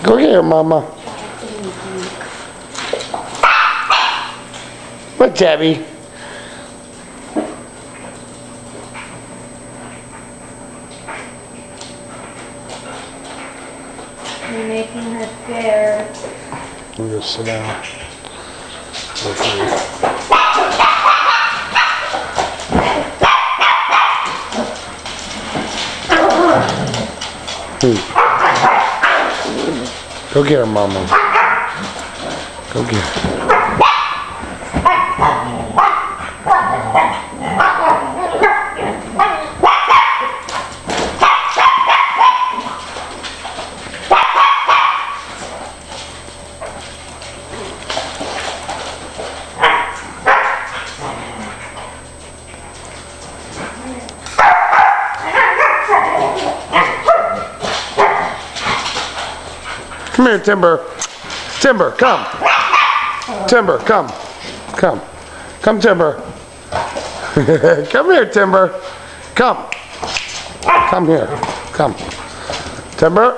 Go get her, Mama. What, Tabby? You're making her fair. I'm gonna sit down. Okay. Go get her, Mama. Go get her. Come here, Timber. Timber, come. Timber, come. Come. Come, Timber. Come here, Timber. Come. Come here. Come. Timber.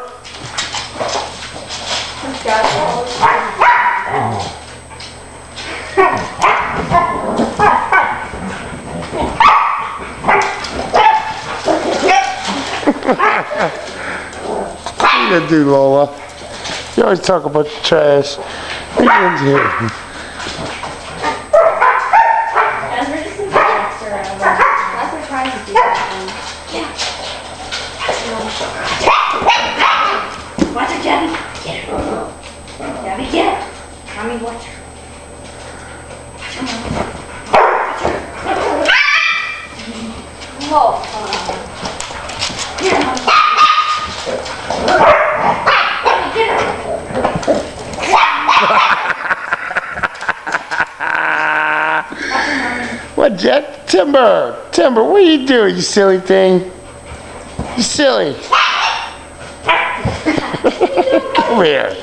What are you gonna do, Lola? You always talk about the trash. What are you gonna do? Watch her, Gabby. Get her. Gabby, get her. Mommy, watch her. Watch her, Mommy. Whoa. Here, Mommy. Get her. What, Jet? Timber! Timber, what are you doing, you silly thing? You silly. Come here.